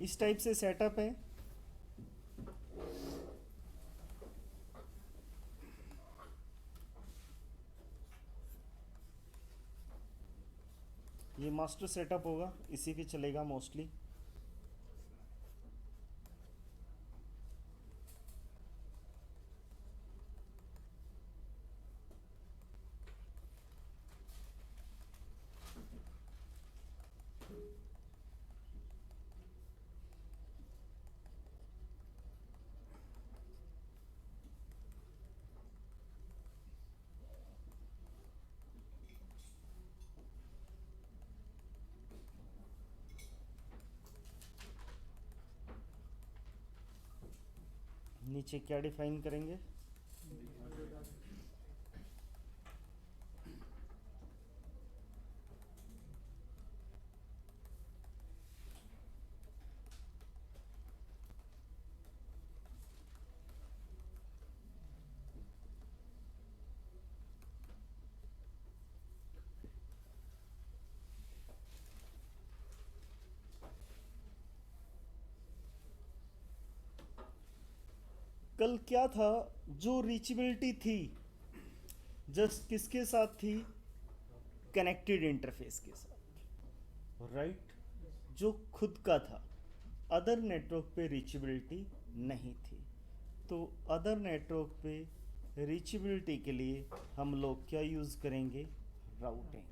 इस टाइप से सेटअप है। ये मास्टर सेटअप होगा, इसी पे चलेगा मोस्टली। नीचे क्या डिफाइन करेंगे? कल क्या था? जो रीचेबिलिटी थी जस्ट किसके साथ थी? कनेक्टेड इंटरफेस के साथ, राइट? जो खुद का था, अदर नेटवर्क पे रीचेबिलिटी नहीं थी। तो अदर नेटवर्क पे रीचेबिलिटी के लिए हम लोग क्या यूज़ करेंगे? राउटिंग।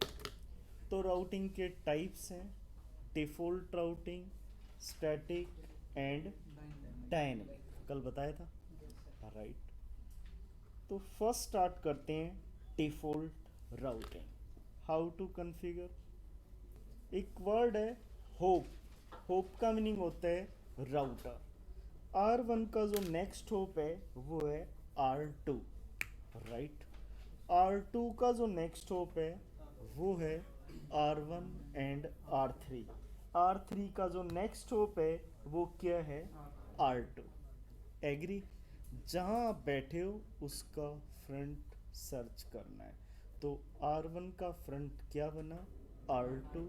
तो राउटिंग के टाइप्स हैं default routing, static and dynamic. कल बताया था, राइट? तो फर्स्ट स्टार्ट करते हैं default routing. How to configure? एक वर्ड है होप। होप का मीनिंग होता है राउटर। R1 का जो नेक्स्ट होप है वो है R2, राइट? R2 का जो नेक्स्ट होप है वो है R1 एंड R3। R3 का जो नेक्स्ट होप है वो क्या है? R2। एग्री? जहाँ आप बैठे हो उसका फ्रंट सर्च करना है। तो R1 का फ्रंट क्या बना? R2।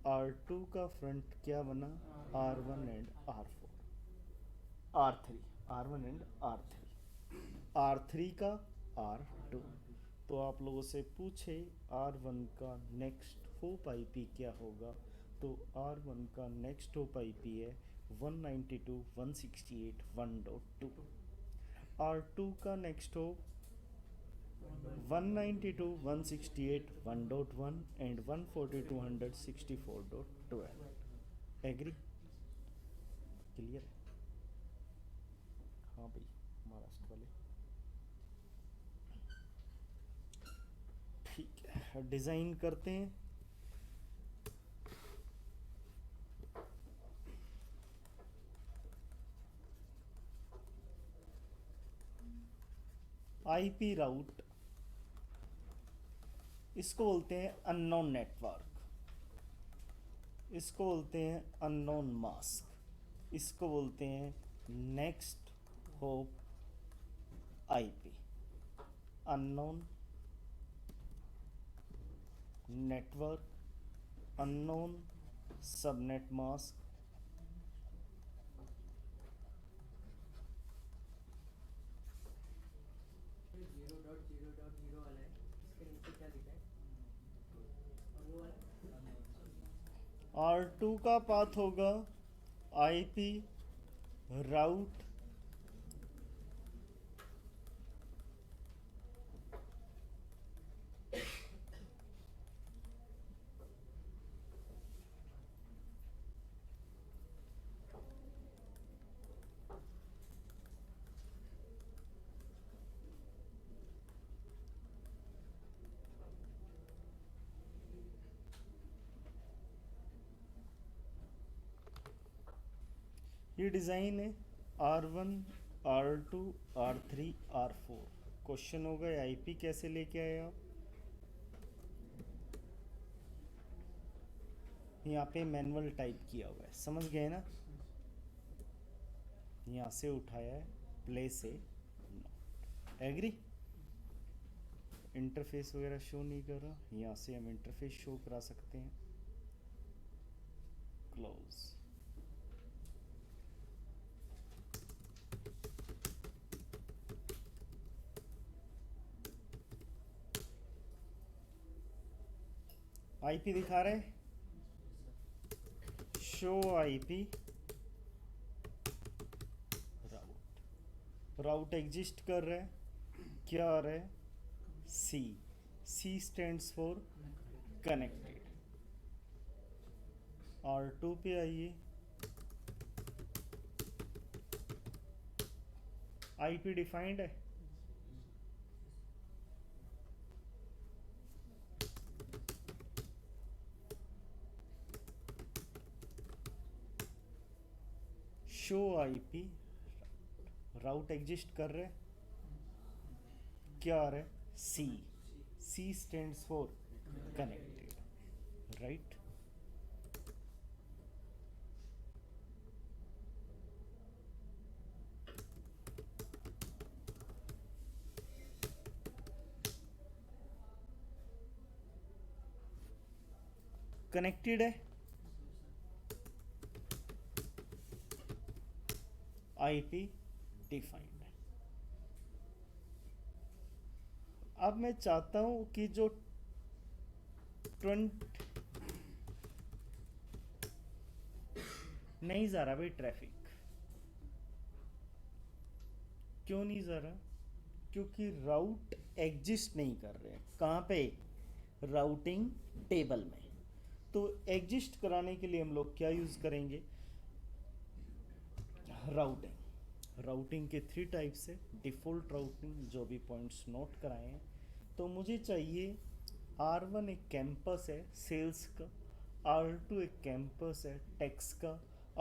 R2 का फ्रंट क्या बना? R1 and R4। R3, R1 and R3। R3 का R2। तो आप लोगों से पूछे R1 का नेक्स्ट होप आईपी क्या होगा? तो R1 का नेक्स्ट होप आईपी है 192.168.1.2। R2 का next hop 192.168.1.1 and 142.164.12। Agree? Clear है? हाँ भाई, महाराष्ट्र वाले। ठीक है, डिज़ाइन करते हैं। आईपी राउट, इसको बोलते हैं अननोन नेटवर्क, इसको बोलते हैं अननोन मास्क, इसको बोलते हैं next hop IP. Unknown network, unknown subnet mask, zero dot zero वाला है, इसके नीचे क्या लिखा है? और वो वाला R2 का पाथ होगा आईपी राउट ये डिज़ाइन है R1, R2, R3, R4। Question होगा आईपी कैसे लेके आए आप? यहाँ पे मैनुअल टाइप किया हुआ है, समझ गए ना? यहाँ से उठाया है, प्ले से नोट। एग्री? इंटरफेस वगैरह शो नहीं कर रहा, यहाँ से हम इंटरफेस शो करा सकते हैं। क्लोज। आईपी दिखा रहे, show IP route, route exist कर रहा है, क्या आ रहा है, C, C stands for connected. R2 पे आइए, आईपी डिफाइंड है, शो आईपी राउट एग्जिस्ट कर रहे, क्या आ रहा है, C, C stands for connected, right. Connected है, आईपी डिफाइंड है। अब मैं चाहता हूं कि जो 20 नहीं जा रहा भाई ट्रैफिक, क्यों नहीं जा रहा, क्योंकि राउट एग्जिस्ट नहीं कर रहे। कहाँ पे, राउटिंग टेबल में। तो एग्जिस्ट कराने के लिए हम लोग क्या यूज़ करेंगे, राउटिंग। राउटिंग के 3 टाइप्स है, डिफ़ॉल्ट राउटिंग जो भी पॉइंट्स नोट कराए हैं। तो मुझे चाहिए R1 एक कैंपस है सेल्स का, R2 एक कैंपस है टैक्स का,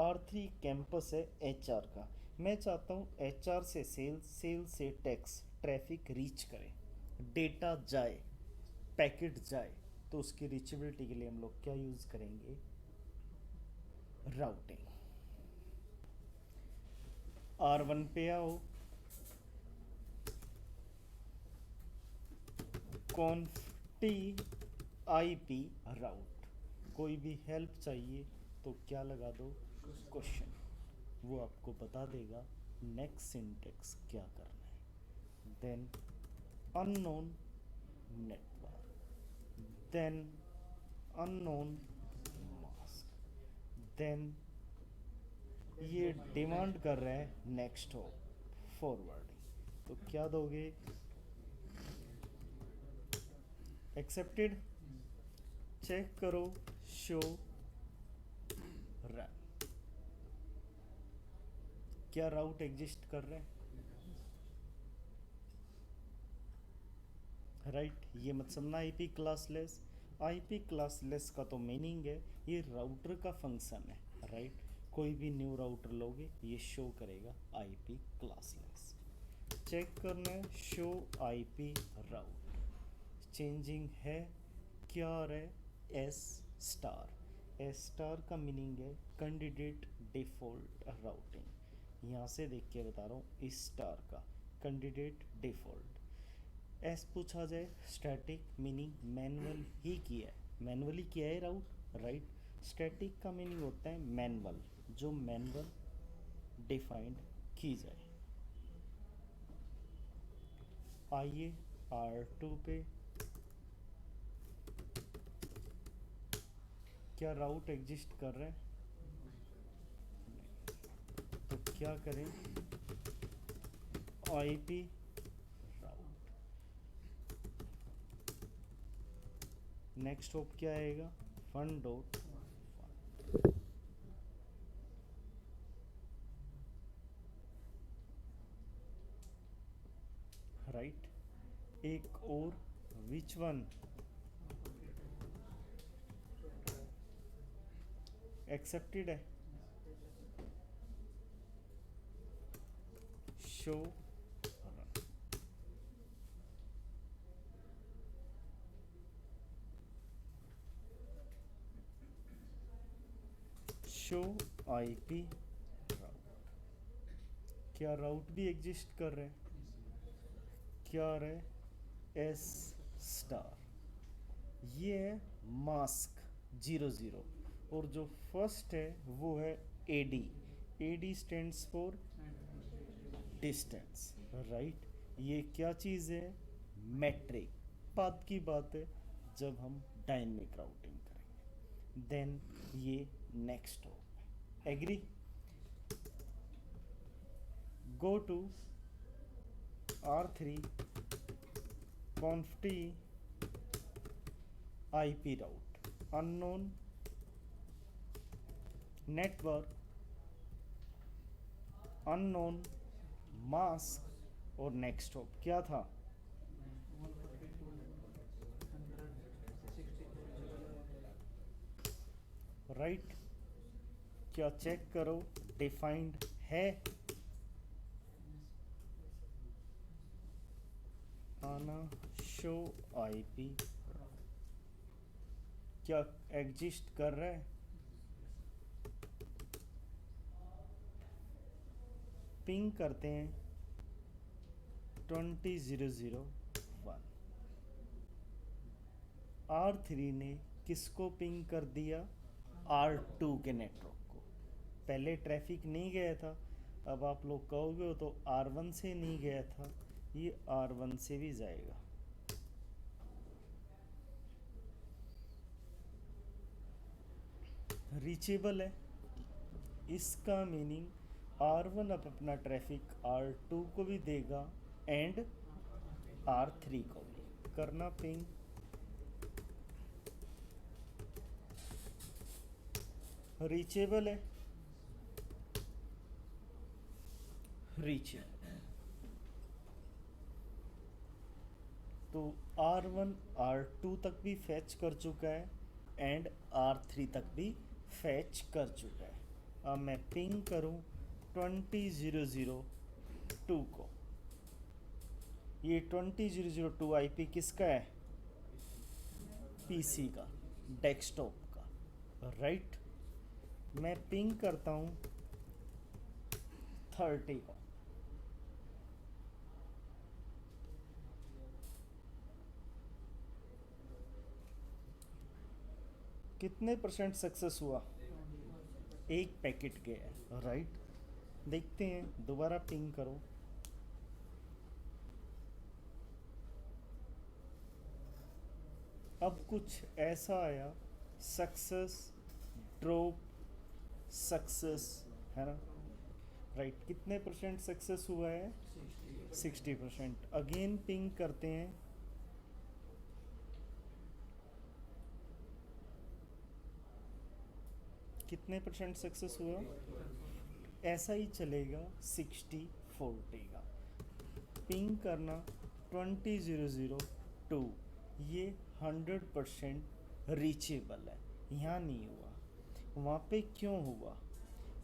R3 कैंपस है HR का। मैं चाहता हूँ HR से सेल्स, सेल्स से टैक्स ट्रैफिक रीच करे, डेटा जाए, पैकेट जाए। तो उसकी रीचेबिलिटी के लिए हम लोग क्या यूज़ करेंगे, राउटिंग। R1 पे आओ, कॉन्फ टी IP राउट, कोई भी हेल्प चाहिए तो क्या लगा दो, क्वेश्चन, वो आपको बता देगा नेक्स्ट सिंटेक्स क्या करना है। Then unknown network, then unknown mask, then ये डिमांड कर रहे हैं नेक्स्ट हो फॉरवर्डिंग, तो क्या दोगे, एक्सेप्टेड। चेक करो, शो रन, क्या राउट एग्जिस्ट कर रहे हैं, राइट। ये मत समझना आईपी क्लासलेस, आईपी क्लासलेस का तो मीनिंग है ये राउटर का फंक्शन है, राइट। कोई भी न्यू राउटर लोगे ये शो करेगा आईपी क्लासलेस। चेक करना है, शो आईपी राउट, चेंजिंग है, क्या आ रहा है, एस स्टार। एस स्टार का मीनिंग है कैंडिडेट डिफ़ॉल्ट राउटिंग। यहाँ से देख के बता रहा हूँ, इस स्टार का कैंडिडेट डिफ़ॉल्ट। एस पूछा जाए स्टैटिक, मीनिंग मैनुअल ही किया है, मैनुअली किया है राउट, राइट। स्टैटिक का मीनिंग होता है मैनुअल, जो मैनुअल डिफाइंड की जाए। आइए R2 पे, क्या राउट एग्जिस्ट कर रहा है, तो क्या करें, IP राउट, नेक्स्ट होप क्या आएगा, फन डॉट राइट। एक और, विच वन, एक्सेप्टेड है, शो रन, शो IP राउट, क्या राउट भी एग्जिस्ट कर रहे हैं, क्या आ रहा है, एस स्टार। ये है मास्क 00, और जो फर्स्ट है वो है AD, AD stands for distance, right. ये क्या चीज़ है, मैट्रिक, बात की बात है, जब हम डायनेमिक राउटिंग करेंगे, देन ये next hop. Agree? Go to R3 conft IP route unknown network unknown mask और next hop क्या था? राइट क्या चेक करो डिफाइंड है? आना शो IP क्या एग्जिस्ट कर रहा है? पिंग करते हैं 20,001। R3 ने किसको पिंग कर दिया? R2 के नेटवर्क को। पहले ट्रैफिक नहीं गया था, अब आप लोग कहोगे तो R1 से नहीं गया था, ये R1 से भी जाएगा। रीचेबल है, इसका मीनिंग R1 अब अपना ट्रैफिक R2 को भी देगा एंड R3 को भी। करना पिंग रीचेबल है, रीचेबल तो R1 R2 तक भी फैच कर चुका है एंड R3 तक भी फैच कर चुका है। अब मैं पिंग करूं 20,002 को। ये 20,002 IP किसका है? PC का, डेस्कटॉप का, राइट। मैं पिंग करता हूं 30 को। कितने % सक्सेस हुआ? एक पैकेट गया है, राइट। देखते हैं, दोबारा पिंग करो। अब कुछ ऐसा आया, सक्सेस ड्रॉप सक्सेस, है ना, राइट। कितने % सक्सेस हुआ है? 60%। अगेन पिंग करते हैं, कितने % सक्सेस हुआ? ऐसा ही चलेगा 60-40 का। पिंग करना 20,002, ये 100% रीचेबल है। यहाँ नहीं हुआ, वहाँ पे क्यों हुआ?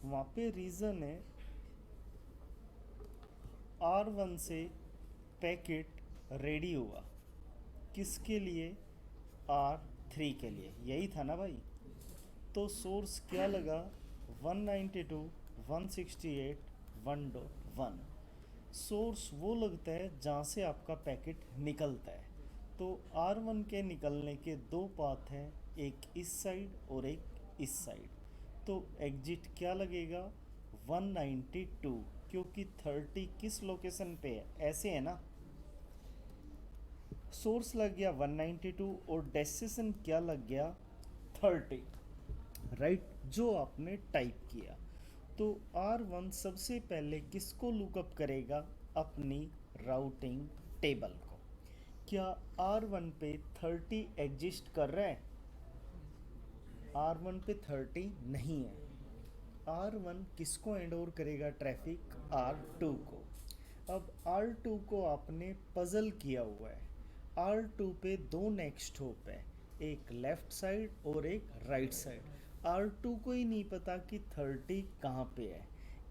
वहाँ पे रीज़न है R1 से पैकेट रेडी हुआ, किसके लिए? R3 के लिए, यही था ना भाई। तो सोर्स क्या लगा? 192.168.1.1। सोर्स वो लगता है जहाँ से आपका पैकेट निकलता है। तो R1 के निकलने के दो पाथ हैं, एक इस साइड और एक इस साइड। तो एग्जिट क्या लगेगा? 192, क्योंकि 30 किस लोकेशन पे है? ऐसे है ना। सोर्स लग गया 192 और डेस्टिनेशन क्या लग गया? 30, राइट, जो आपने टाइप किया। तो R1 सबसे पहले किसको लुकअप करेगा? अपनी राउटिंग टेबल को। क्या R1 पे 30 एग्जिस्ट कर रहा है? R1 पे 30 नहीं है। R1 किसको हैंड ओवर करेगा ट्रैफिक? R2 को। अब R2 को आपने पजल किया हुआ है। R2 पे दो नेक्स्ट होप है, एक लेफ्ट साइड और एक राइट साइड। R2 को ही नहीं पता कि 30 कहाँ पे है।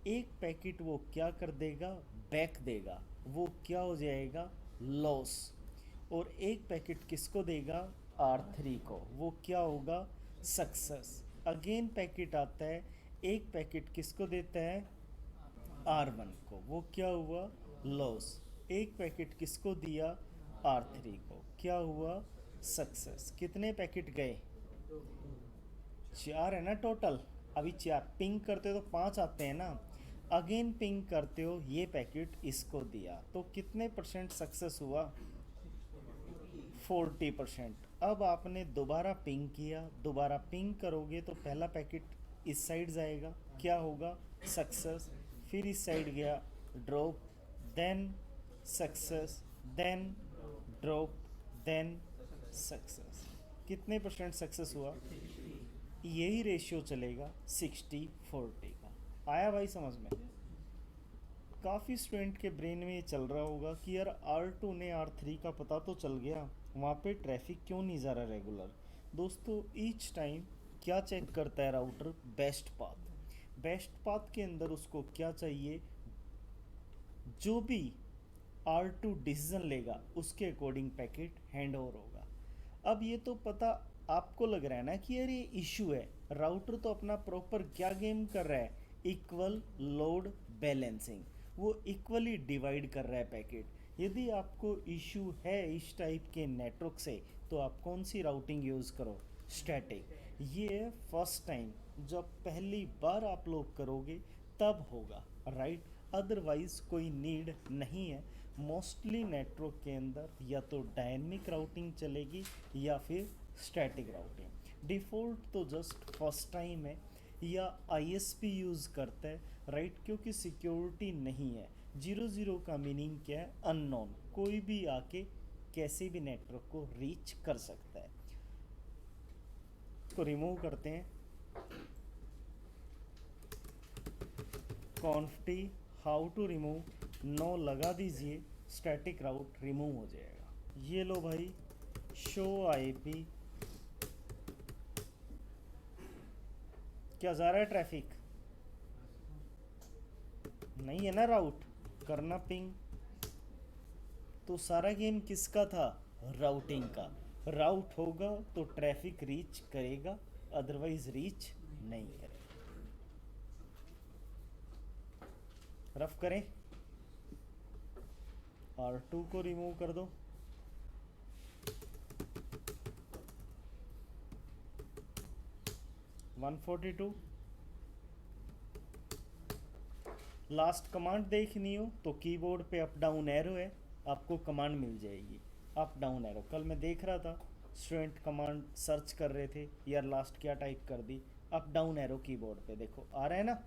एक पैकेट वो क्या कर देगा? बैक देगा, वो क्या हो जाएगा? लॉस। और एक पैकेट किसको देगा? R3 को, वो क्या होगा? सक्सेस। अगेन पैकेट आता है, एक पैकेट किसको देता है? R1 को, वो क्या हुआ? लॉस। एक पैकेट किसको दिया? R3 को, क्या हुआ? सक्सेस। कितने पैकेट गए? 4 है ना टोटल। अभी 4 पिंग करते हो तो 5 आते हैं ना। अगेन पिंग करते हो, ये पैकेट इसको दिया, तो कितने % सक्सेस हुआ? 40%। अब आपने दोबारा पिंग किया, दोबारा पिंग करोगे तो पहला पैकेट इस साइड जाएगा, क्या होगा, सक्सेस। फिर इस साइड गया, drop, then success, then drop, then success. कितने परसेंट सक्सेस हुआ? यही रेशियो चलेगा 60-40 का। आया भाई समझ में? काफ़ी स्टूडेंट के ब्रेन में ये चल रहा होगा कि यार R2 ने R3 का पता तो चल गया, वहाँ पे ट्रैफिक क्यों नहीं जा रहा रेगुलर। दोस्तों ईच टाइम क्या चेक करता है router? Best path. Best path के अंदर उसको क्या चाहिए? जो भी R2 डिसीजन लेगा उसके अकॉर्डिंग पैकेट हैंड ओवर होगा। अब ये तो पता आपको लग रहा है ना कि यार ये इशू है, राउटर तो अपना प्रॉपर क्या गेम कर रहा है, इक्वल लोड बैलेंसिंग, वो इक्वली डिवाइड कर रहा है पैकेट। यदि आपको इशू है इस टाइप के नेटवर्क से तो आप कौन सी राउटिंग यूज़ करो? स्टैटिक। ये फर्स्ट टाइम जब पहली बार आप लोग करोगे तब होगा, राइट? अदरवाइज कोई नीड नहीं है। मोस्टली नेटवर्क के अंदर या तो डायनेमिक राउटिंग चलेगी या फिर स्टैटिक राउटिंग। डिफ़ॉल्ट तो जस्ट फर्स्ट टाइम है या आईएसपी यूज़ करता है, राइट? क्योंकि सिक्योरिटी नहीं है। 0-0 का मीनिंग क्या है? अननोन, कोई भी आके कैसे भी नेटवर्क को रीच कर सकता है। इसको रिमूव करते हैं, कॉन्फ्टी हाउ टू रिमूव, नो लगा दीजिए, स्टैटिक राउट रिमूव हो जाएगा। ये लो भाई, शो आईपी, क्या जा रहा है ट्रैफिक? नहीं है ना राउट, करना पिंग। तो सारा गेम किसका था? राउटिंग का। राउट होगा तो ट्रैफिक रीच करेगा, अदरवाइज रीच नहीं करेगा। रफ करें, R2 को रिमूव कर दो, (142) लास्ट कमांड देखनी हो तो कीबोर्ड पे अप डाउन एरो है, आपको कमांड मिल जाएगी, अप डाउन एरो। कल मैं देख रहा था स्टूडेंट कमांड सर्च कर रहे थे, यार लास्ट क्या टाइप कर दी, अप डाउन एरो कीबोर्ड पे देखो आ रहा है ना।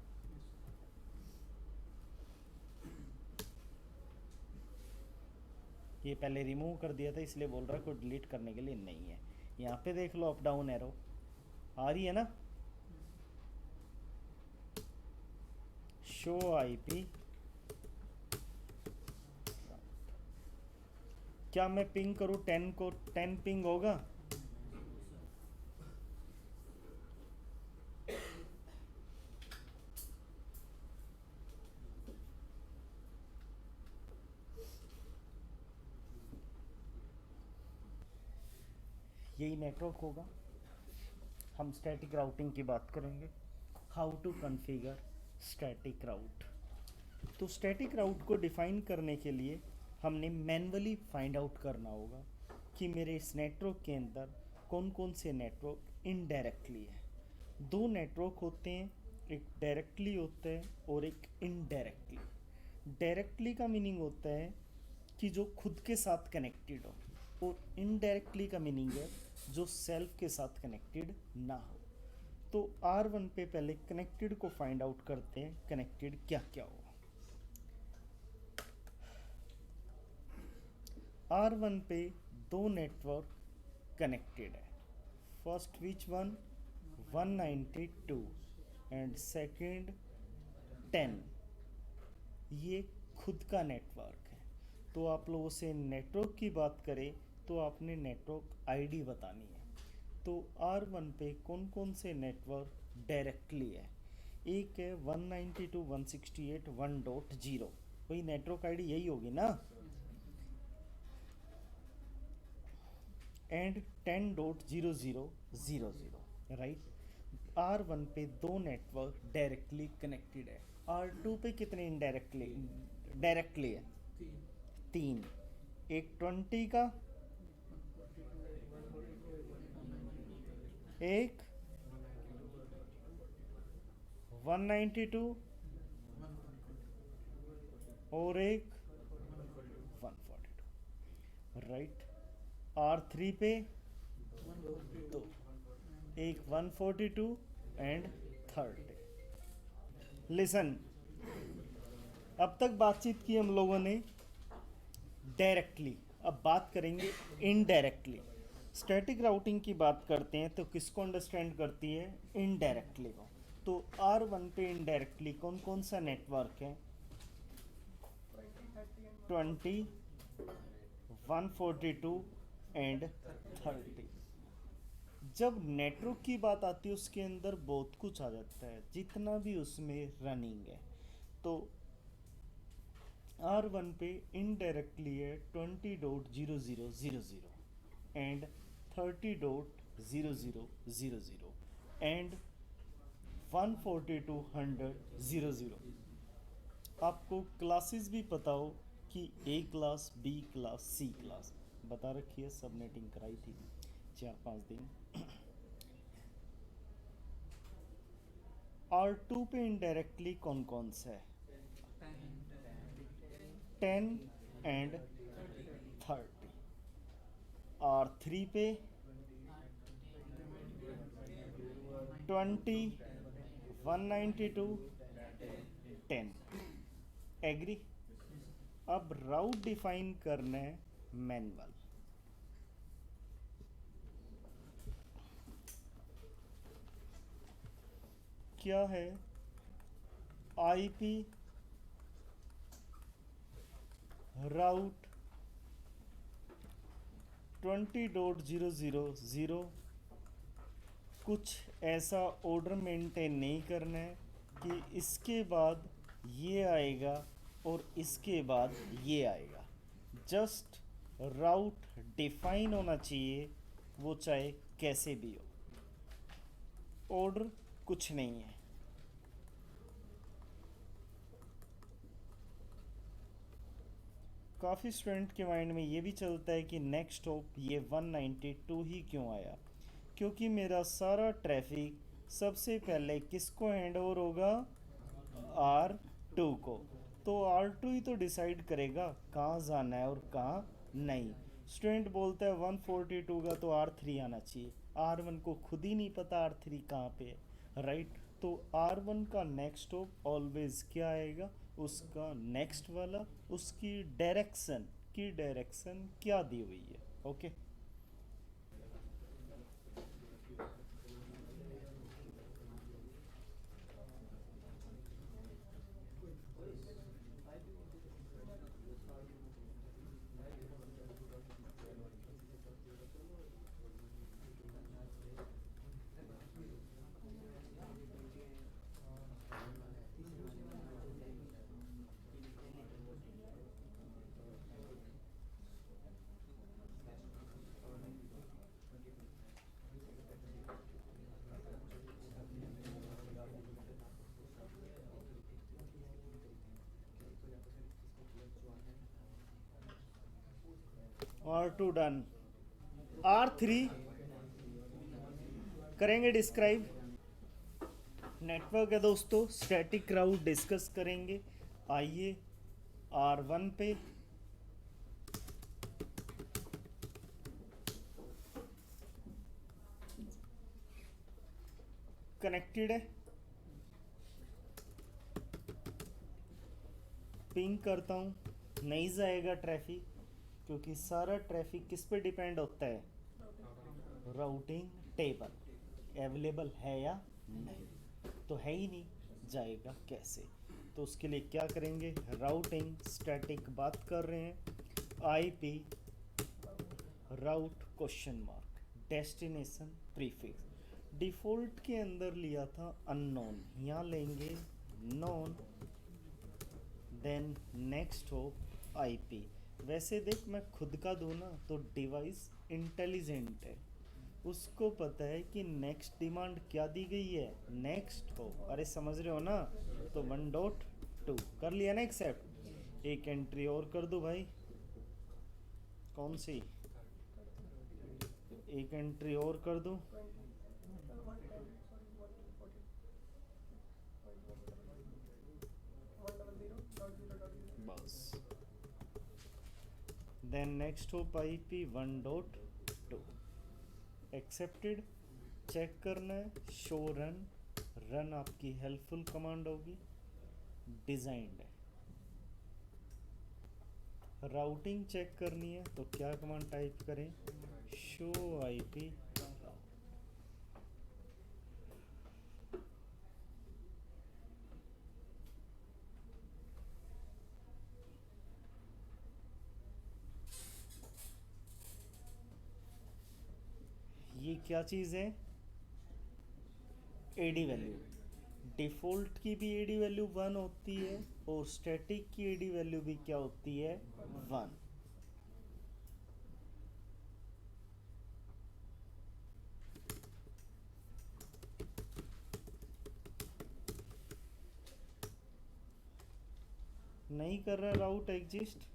ये पहले रिमूव कर दिया था इसलिए बोल रहा है, कोई डिलीट करने के लिए नहीं है। यहाँ पे देख लो अप डाउन एरो आ रही है ना। शो आईपी, क्या मैं पिंग करूँ 10 को 10 पिंग होगा? यही नेटवर्क होगा। हम स्टैटिक राउटिंग की बात करेंगे, हाउ टू कॉन्फ़िगर स्टैटिक राउट। तो स्टैटिक राउट को डिफ़ाइन करने के लिए हमने मैन्युअली फाइंड आउट करना होगा कि मेरे इस नेटवर्क के अंदर कौन कौन से नेटवर्क इनडायरेक्टली है। दो नेटवर्क होते हैं, एक डायरेक्टली होता है और एक इनडायरेक्टली। डायरेक्टली का मीनिंग होता है कि जो खुद के साथ कनेक्टेड हो, और इनडायरेक्टली का मीनिंग है जो सेल्फ के साथ कनेक्टेड ना हो। तो R1 पे पहले कनेक्टेड को फाइंड आउट करते हैं, कनेक्टेड क्या क्या हो। R1 पे दो नेटवर्क कनेक्टेड है, first which one 192 and second 10। ये खुद का नेटवर्क है। तो आप लोगों से नेटवर्क की बात करें तो आपने नेटवर्क आईडी बतानी है। तो R1 पे कौन कौन से नेटवर्क डायरेक्टली है? एक है 192.168.1.0, वही नेटवर्क आईडी यही होगी ना, एंड 10.0000, राइट? R1 पे दो नेटवर्क डायरेक्टली कनेक्टेड है। R2 पे कितने इनडायरेक्टली डायरेक्टली है? तीन, एक 20 का, एक 192 और एक 142, राइट? R3 पे दो, एक 142 एंड 30। लिसन, अब तक बातचीत की हम लोगों ने डायरेक्टली, अब बात करेंगे इनडायरेक्टली। स्टैटिक राउटिंग की बात करते हैं तो किसको अंडरस्टैंड करती है? इनडायरेक्टली को। तो R1 पे इनडायरेक्टली कौन कौन सा नेटवर्क है? 20, 142 एंड 30। जब नेटवर्क की बात आती है उसके अंदर बहुत कुछ आ जाता है, जितना भी उसमें रनिंग है। तो R1 पे इनडायरेक्टली है 20.0000 एंड 30.0000 एंड 142.100.00। आपको क्लासेस भी पता हो कि A class, B class, C class बता रखी है, सबनेटिंग कराई थी 4-5 दिन। R2 पे इनडायरेक्टली कौन कौन सा है? 10 एंड 30। R3 पे 20, 192, 10। एग्री? अब राउट डिफाइन करना है मैनुअल। क्या है? IP route 20.000। कुछ ऐसा ऑर्डर मेंटेन नहीं करना है कि इसके बाद ये आएगा और इसके बाद ये आएगा। जस्ट राउट डिफाइन होना चाहिए, वो चाहे कैसे भी हो। ऑर्डर कुछ नहीं है। काफ़ी स्टूडेंट के माइंड में ये भी चलता है कि नेक्स्ट होप ये 192 ही क्यों आया, क्योंकि मेरा सारा ट्रैफिक सबसे पहले किसको हैंड ओवर होगा? R2 को। तो R2 ही तो डिसाइड करेगा कहाँ जाना है और कहाँ नहीं। स्टूडेंट बोलता है 142 का तो R3 आना चाहिए, R1 को खुद ही नहीं पता R3 कहाँ पे है, राइट? तो R1 का नेक्स्ट होप ऑलवेज क्या आएगा? उसका नेक्स्ट वाला, उसकी डायरेक्शन की डायरेक्शन क्या दी हुई है। Okay, R2 done. R3 करेंगे डिस्क्राइब। नेटवर्क है दोस्तों, स्टैटिक राउट डिस्कस करेंगे। आइए R1 पे कनेक्टेड है, पिंग करता हूँ, नहीं जाएगा ट्रैफिक, क्योंकि सारा ट्रैफिक किस पे डिपेंड होता है? राउटिंग टेबल अवेलेबल है या नहीं? तो है ही नहीं, जाएगा कैसे? तो उसके लिए क्या करेंगे? राउटिंग स्टैटिक बात कर रहे हैं, IP route question mark destination prefix. Default के अंदर लिया था अननोन, यहाँ लेंगे नोन, देन नेक्स्ट हो आईपी। वैसे देख, मैं खुद का दूँ ना तो डिवाइस इंटेलिजेंट है, उसको पता है कि नेक्स्ट डिमांड क्या दी गई है, नेक्स्ट हो। अरे समझ रहे हो ना? तो 1.2 कर लिया ना एक्सेप्ट। एक एंट्री और कर दो भाई, कौन सी? एक एंट्री और कर दो, बस। देन नेक्स्ट हो IP 1.2, एक्सेप्टेड, चेक करना है, शो रन, रन आपकी हेल्पफुल कमांड होगी, डिजाइंड है। राउटिंग चेक करनी है तो क्या कमांड टाइप करें, शो आईपी। ये क्या चीज़ है, एडी वैल्यू। डिफ़ॉल्ट की भी एडी वैल्यू 1 होती है और स्टैटिक की एडी वैल्यू भी क्या होती है, 1। नहीं कर रहा route exist,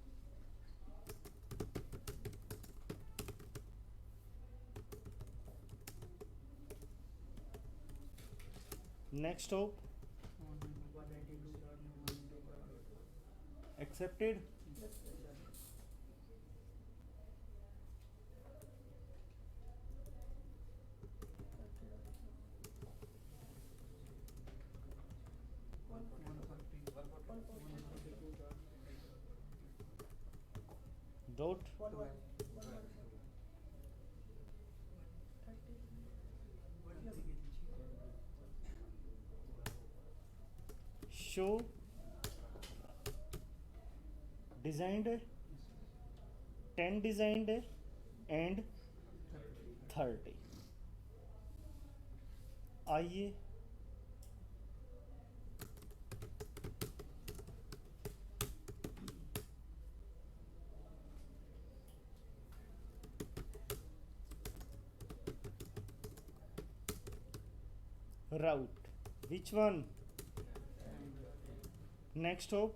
next hop, 192.192. Accepted, dot, show designed है, 10 डिजाइंड है एंड 30। आइए route, which one, next hop,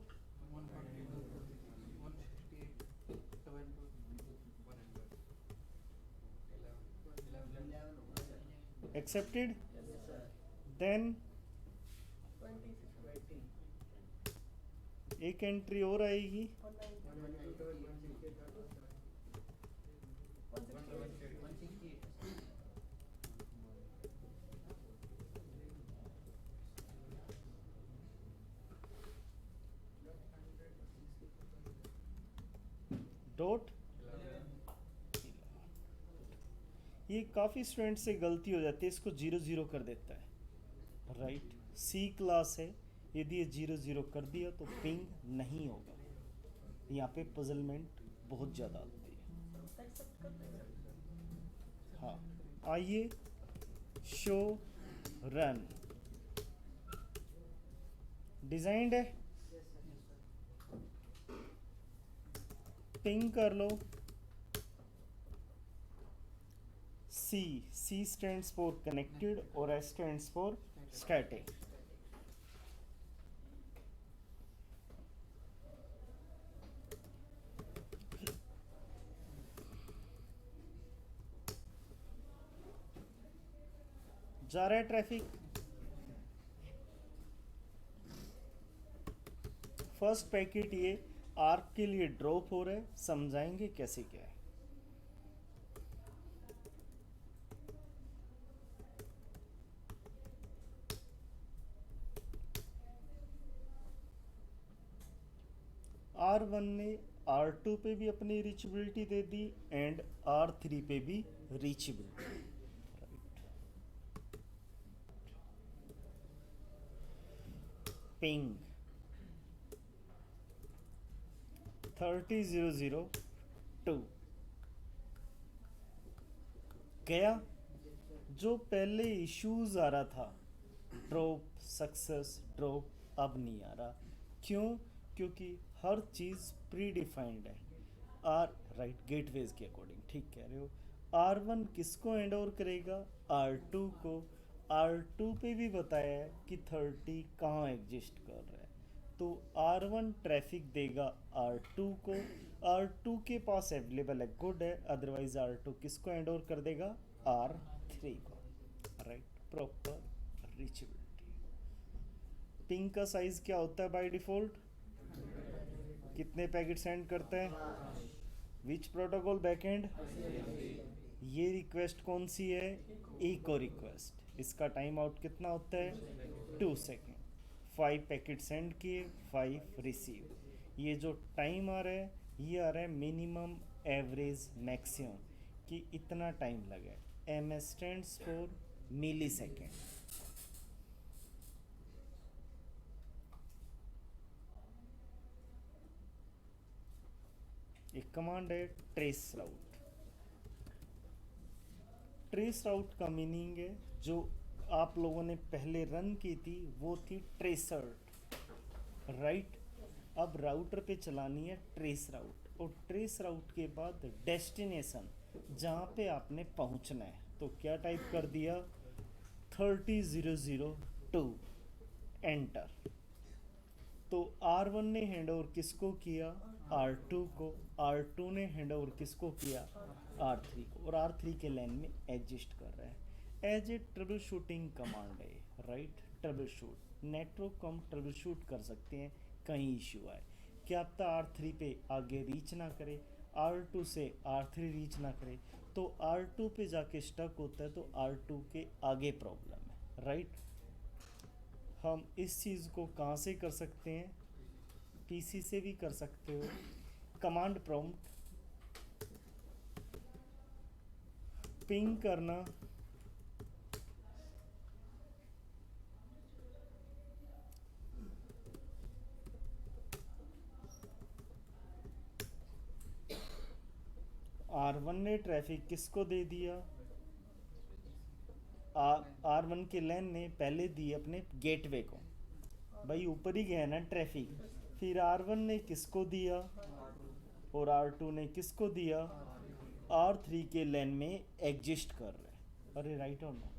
accepted, then एक एंट्री और आएगी, डॉट। ये काफ़ी स्टूडेंट से गलती हो जाती है, इसको 0 0 कर देता है, राइट। सी क्लास है, यदि ये 0 0 कर दिया तो पिंग नहीं होगा। यहाँ पे पजलमेंट बहुत ज़्यादा आती है। हाँ, आइए शो रन, डिजाइंड है, पिंग कर लो, C stands for connected और S stands for static। जा रहा है ट्रैफिक, फर्स्ट पैकेट ये आर्क के लिए ड्रॉप हो रहा है, समझाएंगे कैसे क्या है। R1 ने R2 पे भी अपनी reachability they the and R3 पे भी रीचेबिलिटी, पिंग 30,002 गया। जो पहले इश्यूज आ रहा था, ड्रॉप सक्सेस ड्रॉप, अब नहीं आ रहा। क्यों? क्योंकि हर चीज़ प्री डिफाइंड है, राइट, गेटवेज के अकॉर्डिंग, ठीक कह रहे हो। R1 किसको हैंड ओवर करेगा, R2 को। R2 पे भी बताया है कि 30 कहाँ एग्जिस्ट कर रहा है, तो R1 ट्रैफिक देगा R2 को, R2 के पास अवेलेबल है, गुड है, अदरवाइज R2 किसको हैंड ओवर कर देगा, R3 को, राइट, प्रॉपर रीचेबिलिटी। पिंग का साइज क्या होता है बाय डिफॉल्ट, कितने पैकेट सेंड करते हैं, विच प्रोटोकॉल बैकएंड, ये रिक्वेस्ट कौन सी है? Echo request. इसका टाइम आउट कितना होता है? 2 सेकेंड। 5 पैकेट सेंड किए, 5 रिसीव। ये जो टाइम आ रहा है ये आ रहा है मिनिमम एवरेज मैक्सिमम, कि इतना टाइम लगे। M stands for millisecond. एक कमांड है ट्रेस राउट। ट्रेस राउट का मीनिंग है, जो आप लोगों ने पहले रन की थी वो थी ट्रेसर्ट, राइट। अब राउटर पे चलानी है ट्रेस राउट, और ट्रेस राउट के बाद डेस्टिनेशन जहाँ पे आपने पहुँचना है, तो क्या टाइप कर दिया? 30002 एंटर। तो R1 ने हैंड ओवर किसको किया? R2 को। R2 ने हैंड ओवर किसको किया? R3 को। और R3 के लाइन में एडजस्ट कर रहा है। As a troubleshooting command है, राइट। ट्रबल शूट, नेटवर्क को हम ट्रबल शूट कर सकते हैं कहीं इश्यू आए। क्या पता R3 पे आगे रीच ना करे, R2 से R3 रीच ना करे, तो R2 पे जाके स्टक होता है, तो R2 के आगे प्रॉब्लम है, राइट। हम इस चीज़ को कहाँ से कर सकते हैं? पीसी से भी कर सकते हो। कमांड प्रॉम्प्ट पिंग करना, R1 ने ट्रैफिक किसको दे दिया? R1 के लैन ने पहले दी अपने गेटवे को, भाई ऊपर ही गया ना ट्रैफिक। फिर R1 ने किसको दिया? और R2 ने किसको दिया? R3 के लैन में एग्जिस्ट कर रहे हैं। अरे राइट और नो?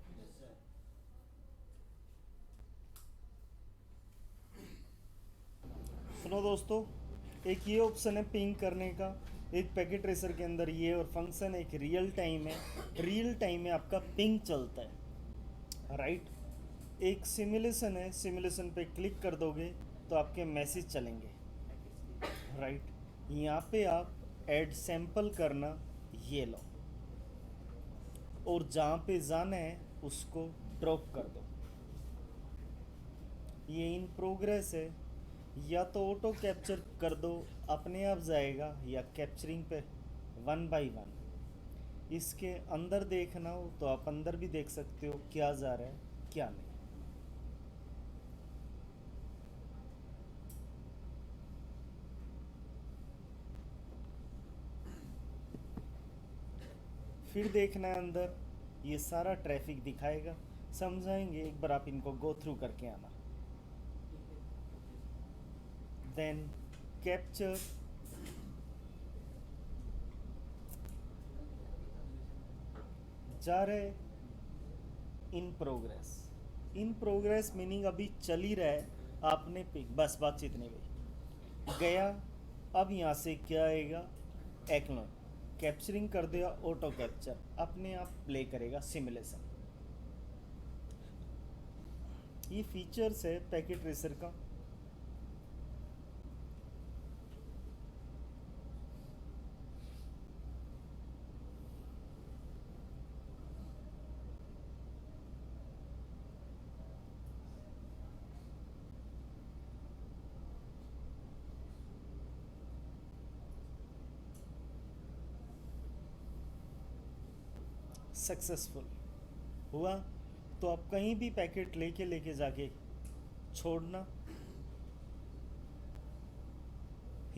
सुनो दोस्तों, एक ये ऑप्शन है पिंग करने का, एक पैकेट ट्रेसर के अंदर ये, और फंक्शन एक रियल टाइम है। रियल टाइम में आपका पिंग चलता है, राइट। एक सिमुलेशन है, सिमुलेशन पे क्लिक कर दोगे तो आपके मैसेज चलेंगे, राइट। यहाँ पे आप ऐड सैंपल करना, ये लो, और जहाँ पे जाना है उसको ड्रॉप कर दो। ये इन प्रोग्रेस है, या तो ऑटो कैप्चर कर दो अपने आप जाएगा, या कैप्चरिंग पे 1 बाई 1। इसके अंदर देखना हो तो आप अंदर भी देख सकते हो क्या जा रहा है क्या नहीं। फिर देखना है अंदर, ये सारा ट्रैफिक दिखाएगा, समझाएंगे, एक बार आप इनको गो थ्रू करके आना। देन कैप्चर, जा रहे in progress. In progress meaning अभी चल ही रहा है, आपने पिक, बस बातचीत नहीं हुई, गया। अब यहाँ से क्या आएगा? एक्नो कैप्चरिंग कर दिया, ऑटो कैप्चर अपने आप प्ले करेगा सिमुलेशन। ये फीचर्स है पैकेट ट्रेसर का। सक्सेसफुल हुआ तो आप कहीं भी पैकेट लेके जाके छोड़ना।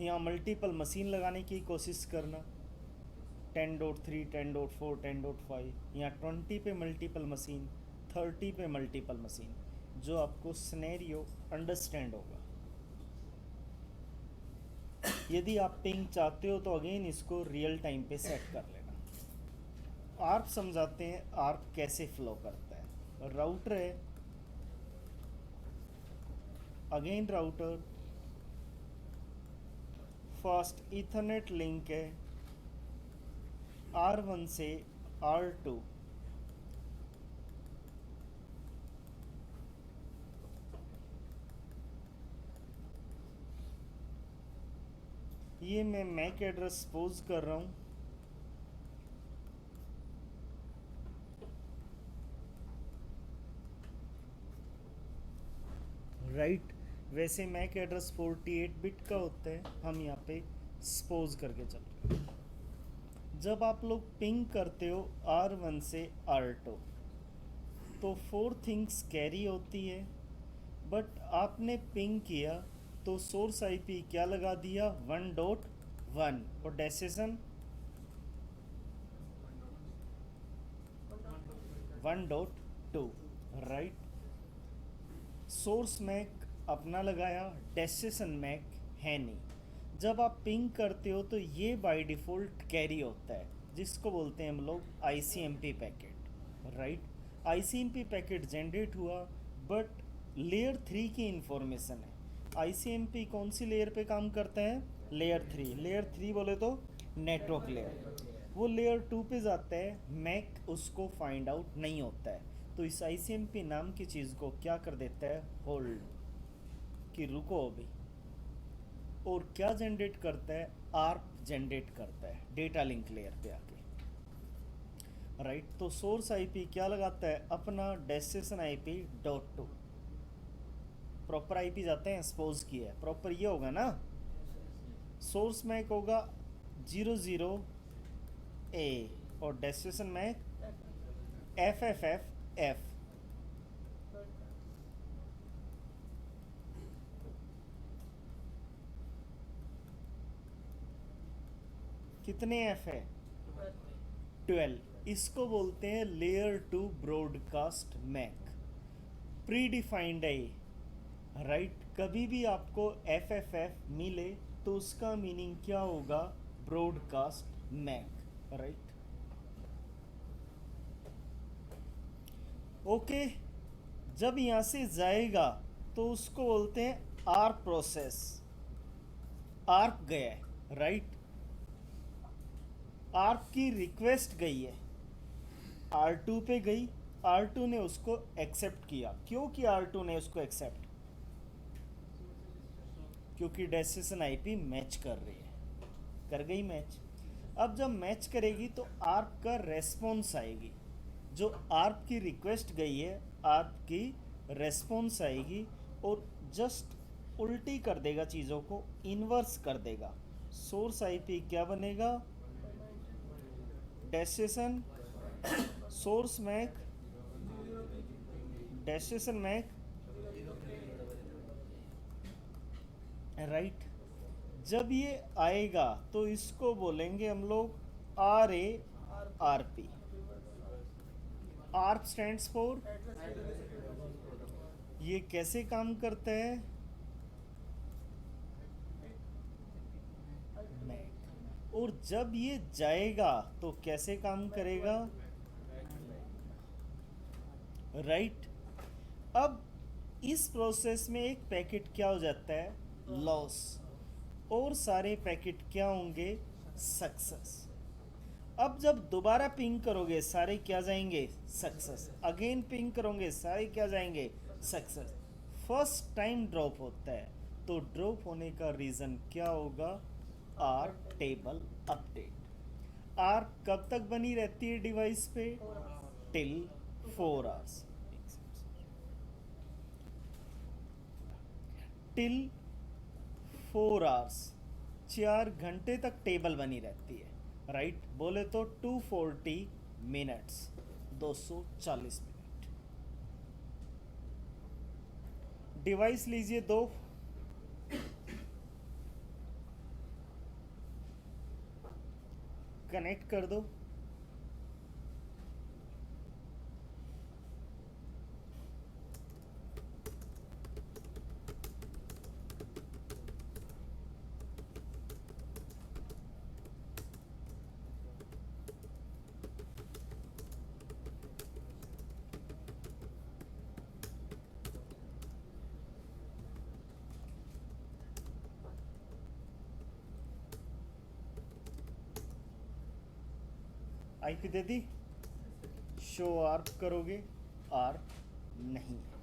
यहाँ मल्टीपल मशीन लगाने की कोशिश करना, 10.3, 10.4, 10.5, यहाँ 20 पे मल्टीपल मशीन, 30 पे मल्टीपल मशीन, जो आपको स्नेरियो अंडरस्टैंड होगा। यदि आप पिंग चाहते हो तो अगेन इसको रियल टाइम पे सेट कर लेना। आर्प समझाते हैं, आर्प कैसे फ्लो करता है। राउटर है, again router, fast Ethernet link है R1 से R2। ये मैं मैक एड्रेस पोज कर रहा हूँ, राइट। वैसे मैक एड्रेस 48 बिट का होता है, हम यहाँ पे सपोज करके चल रहे हैं। जब आप लोग पिंग करते हो R1 से R2 तो 4 थिंग्स कैरी होती है, बट आपने पिंग किया तो सोर्स आईपी क्या लगा दिया 1.1 और डेस्टिनेशन 1.2, राइट। सोर्स मैक अपना लगाया, डेस्टिनेशन मैक है नहीं। जब आप पिंग करते हो तो ये बाय डिफ़ॉल्ट कैरी होता है, जिसको बोलते हैं हम लोग ICMP packet, right. ICMP packet generate हुआ, बट लेयर 3 की इंफॉर्मेशन है। आईसीएमपी कौन सी लेयर पे काम करता है? लेयर 3। लेयर 3 बोले तो नेटवर्क लेयर। वो लेयर 2 पे जाता है, मैक उसको फाइंड आउट नहीं होता है, तो इस आईसीएमपी नाम की चीज़ को क्या कर देता है? होल्ड, कि रुको अभी। और क्या जनरेट करता है? आर्प जनरेट करता है डेटा लिंक लेयर पे आके, राइट। तो सोर्स आईपी क्या लगाता है? अपना डेस्टिनेशन आईपी .2। प्रॉपर आईपी जाते हैं, सपोज किया है प्रॉपर ये होगा ना। सोर्स मैक होगा 00A और डेस्टिनेशन मैक FFFF। कितने F है? 12। इसको बोलते हैं layer 2 broadcast MAC. Predefined है, राइट। कभी भी आपको FFF मिले तो उसका मीनिंग क्या होगा? Broadcast MAC, right. ओके। जब यहाँ से जाएगा तो उसको बोलते हैं आर्प प्रोसेस। आर्प गया है, राइट। आर्प की रिक्वेस्ट गई है, R2 पे गई, R2 ने उसको एक्सेप्ट किया। क्यों किया R2 ने उसको एक्सेप्ट? क्योंकि डेस्टिनेशन आईपी मैच कर रही है, कर गई मैच। अब जब मैच करेगी तो आर्प का रेस्पॉन्स आएगी। जो आर्प की रिक्वेस्ट गई है, आर्प की रेस्पॉन्स आएगी और जस्ट उल्टी कर देगा चीज़ों को, इन्वर्स कर देगा। सोर्स आईपी क्या बनेगा? Destination source MAC destination MAC, right. जब ये आएगा तो इसको बोलेंगे हम लोग RARP। आर्प स्टैंड्स फॉर, ये कैसे काम करता है? मैक। और जब ये जाएगा तो कैसे काम करेगा? राइट। अब इस प्रोसेस में एक पैकेट क्या हो जाता है? लॉस। और सारे पैकेट क्या होंगे? सक्सेस। अब जब दोबारा पिंग करोगे सारे क्या जाएंगे? सक्सेस। अगेन पिंग करोगे सारे क्या जाएंगे? सक्सेस। फर्स्ट टाइम ड्रॉप होता है तो ड्रॉप होने का रीज़न क्या होगा? Are table update. आर कब तक बनी रहती है डिवाइस पे? Till 4 hours. टिल 4 आवर्स, 4 घंटे तक टेबल बनी रहती है, राइट। बोले तो 240 मिनट्स, 240 मिनट। डिवाइस लीजिए दो, कनेक्ट कर दो। आईपी दे दी, शो आर्प करोगे, आर्प नहीं है।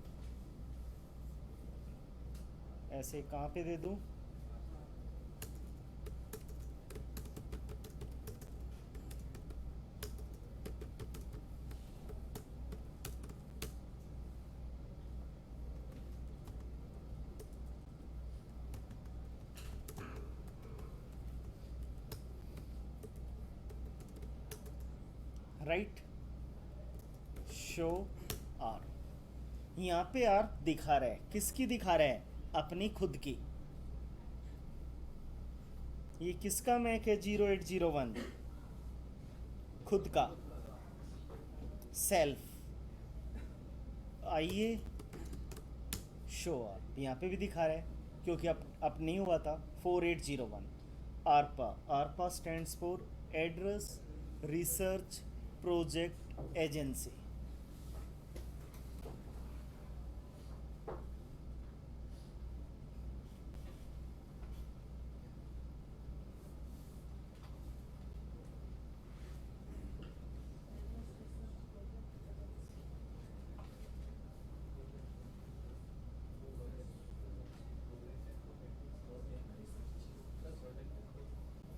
ऐसे कहाँ पे दे दूँ? राइट, शो आर, यहाँ पे आर दिखा रहा है, किसकी दिखा रहा है? अपनी खुद की। ये किसका मैक है? 0801, खुद का, सेल्फ। आइए शो आर, यहाँ पे भी दिखा रहा है क्योंकि अब नहीं हुआ था। 4801 आरपा, आरपा stands for address research project agency.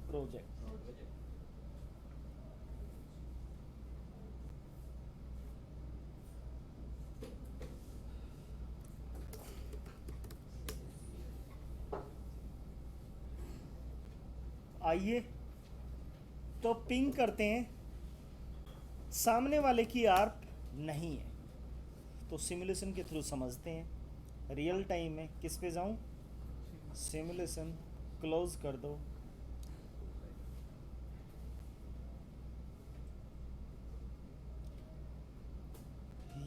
Project, आइए तो पिंग करते हैं, सामने वाले की आर्प नहीं है तो सिमुलेशन के थ्रू समझते हैं। रियल टाइम में किस पे जाऊं? सिमुलेशन, क्लोज कर दो।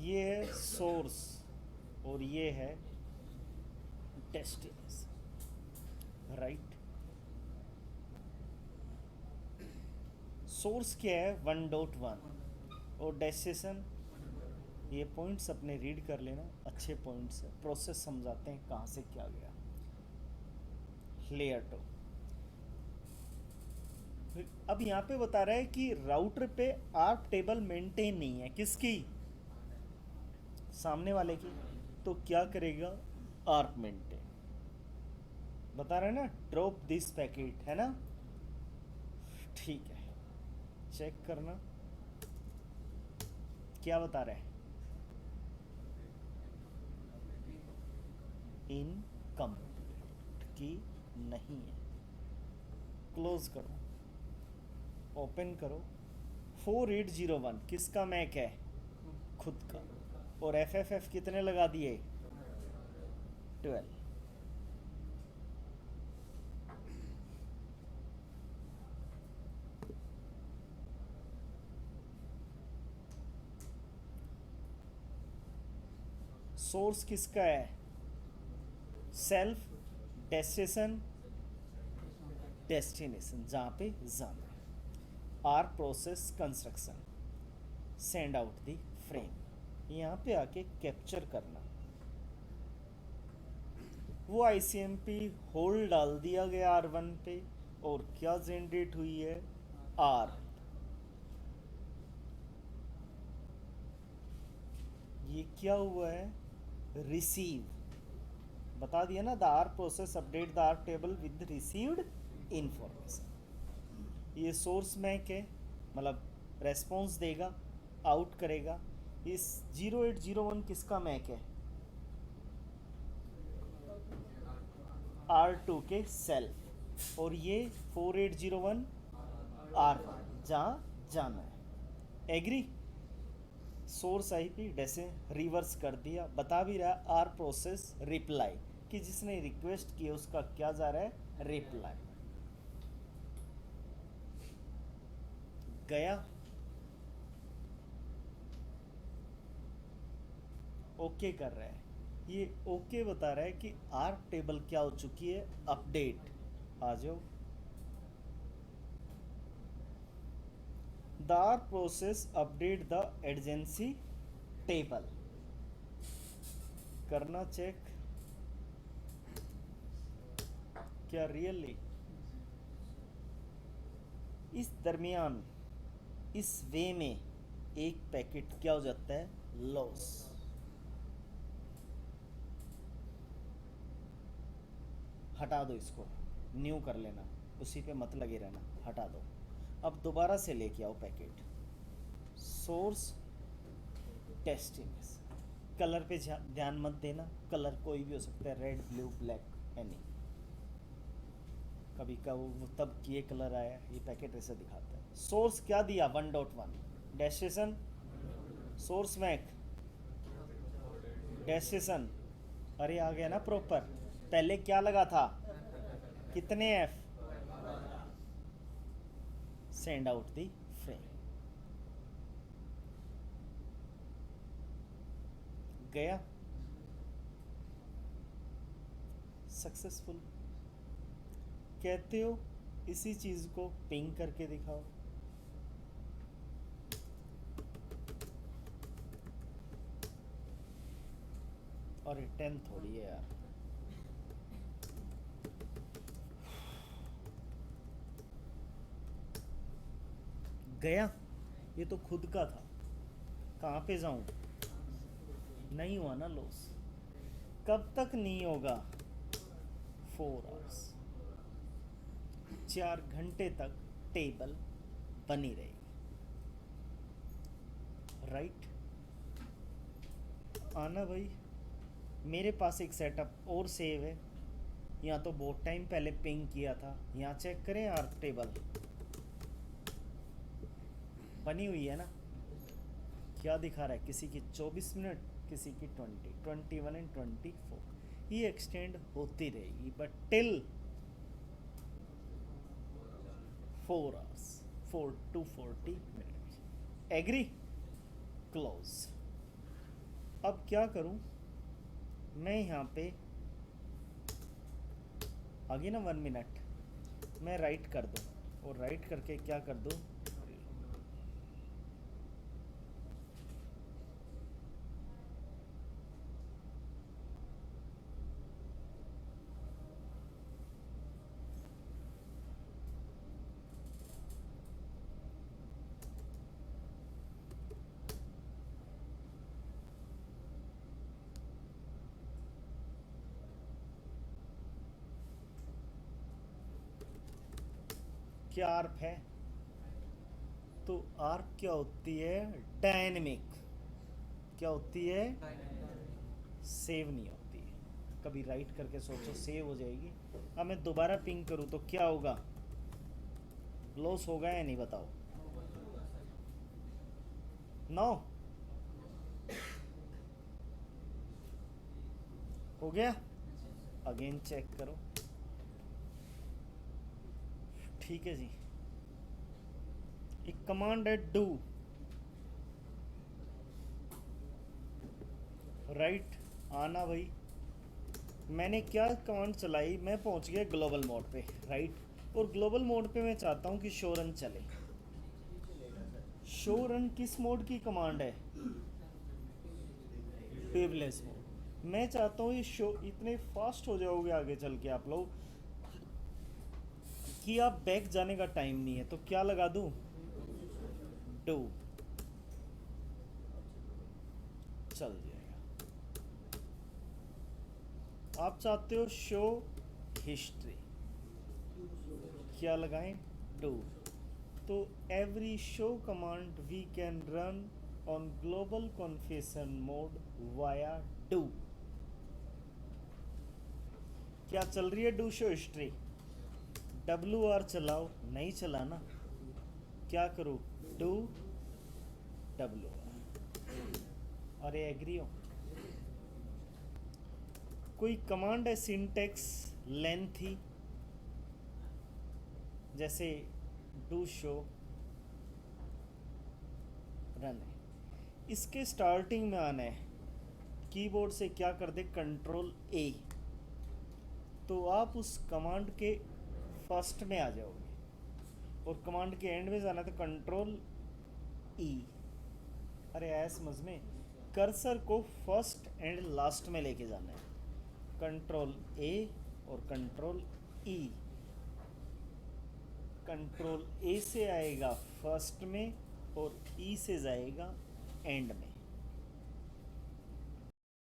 ये है सोर्स और ये है डेस्टिनेशन, राइट। सोर्स क्या है? 1.1 और डेस्टिनेशन, ये पॉइंट्स अपने रीड कर लेना, अच्छे पॉइंट्स है, प्रोसेस समझाते हैं कहाँ से क्या गया। लेयर 2, अब यहाँ पे बता रहा है कि राउटर पे आर्प टेबल मेंटेन नहीं है, किसकी? सामने वाले की। तो क्या करेगा? आर्प मेंटेन, बता रहा है ना, ड्रॉप दिस पैकेट, है ना। ठीक है, चेक करना क्या बता रहा है। इनकम्प्लीट की नहीं है, क्लोज करो, ओपन करो। 4801 किसका मैक है? खुद का। और एफ कितने लगा दिए? 12। सोर्स किसका है? सेल्फ, डेस्टिनेशन, डेस्टिनेशन जहाँ पे जाना है। ARP process construction, send out the frame, यहाँ पे आके कैप्चर करना। वो ICMP होल्ड डाल दिया गया R1 पे और क्या जनरेट हुई है? R। ये क्या हुआ है? रिसीव, बता दिया ना, the ARP process update the ARP table with received information. ये सोर्स मैक है, मतलब रेस्पॉन्स देगा, आउट करेगा। इस 0801 किसका मैक है? R2 के सेल्फ, और ये 4801 R1 जहाँ जाना है। एग्री? सोर्स IP जैसे रिवर्स कर दिया, बता भी रहा आर प्रोसेस रिप्लाई, कि जिसने रिक्वेस्ट किया उसका क्या जा रहा है? रिप्लाई गया। ओके कर रहा है, ये ओके बता रहा है कि आर टेबल क्या हो चुकी है? अपडेट। आ जाओ, the ARP process update the adjacency table, करना चेक। क्या रियली? इस दरमियान, इस वे में एक पैकेट क्या हो जाता है? लॉस। हटा दो इसको, न्यू कर लेना, उसी पे मत लगे रहना, हटा दो। अब दोबारा से लेके आओ पैकेट। सोर्स, डेस्टिनेशन, कलर पे ध्यान मत देना, कलर कोई भी हो सकता है, रेड, ब्लू, ब्लैक, एनी। कभी का वो तब ये कलर आया, ये पैकेट ऐसा दिखाता है। सोर्स क्या दिया? 1.1, डेस्टिनेशन, सोर्स मैक, डेस्टिनेशन। अरे आ गया ना प्रॉपर। पहले क्या लगा था, कितने F, send out the frame. गया, सक्सेसफुल। कहते हो इसी चीज को पिंग करके दिखाओ। और 10 थोड़ी है यार। गया, ये तो खुद का था। कहाँ पे जाऊं, नहीं हुआ ना लॉस। कब तक नहीं होगा, 4 आवर्स, 4 घंटे तक टेबल बनी रहेगी। राइट, आना भाई। मेरे पास एक सेटअप और सेव है। यहाँ तो बहुत टाइम पहले पिंग किया था। यहाँ चेक करें यार, टेबल बनी हुई है ना। क्या दिखा रहा है, किसी की 24 मिनट, किसी की 20, 21 एंड 24। ये एक्सटेंड होती रहेगी but till 4 hours, 4 to 40 minutes. Agree, close. अब क्या करूं मैं, यहाँ पे आगे ना 1 मिनट, मैं राइट कर दूं। और राइट करके क्या कर दूं, क्या आर्प है। तो आर्प क्या होती है, डायनेमिक। क्या होती है, सेव नहीं होती है। कभी राइट करके सोचो, सेव हो जाएगी। अब मैं दोबारा पिंग करूं तो क्या होगा, लॉस होगा या नहीं बताओ। 9 हो गया। अगेन चेक करो। ठीक है जी। एक कमांड है डू, राइट। आना भाई। मैंने क्या कमांड चलाई, मैं पहुंच गया ग्लोबल मोड पे, राइट। और ग्लोबल मोड पे मैं चाहता हूं कि शो रन चले। शो रन किस मोड की कमांड है, वेवलेस मोड। मैं चाहता हूँ ये शो, इतने फास्ट हो जाओगे आगे चल के आप लोग कि आप बैक जाने का टाइम नहीं है। तो क्या लगा दूं, डू, चल जाएगा। आप चाहते हो शो हिस्ट्री, क्या लगाएं, डू। तो every show command we can run on global configuration mode via do. क्या चल रही है, डू शो हिस्ट्री। WR चलाओ, नहीं चला ना, क्या करो, डू WR। अरे एग्री हो। कोई कमांड है सिंटेक्स लेंथी, जैसे डू शो रन है। इसके स्टार्टिंग में आना है, कीबोर्ड से क्या कर दे, कंट्रोल A। तो आप उस कमांड के फर्स्ट में आ जाओगे। और कमांड के एंड में जाना तो कंट्रोल E। अरे आया समझ में। कर्सर को फर्स्ट एंड लास्ट में लेके जाना है, कंट्रोल A और कंट्रोल E। कंट्रोल A से आएगा फर्स्ट में और E से जाएगा एंड में।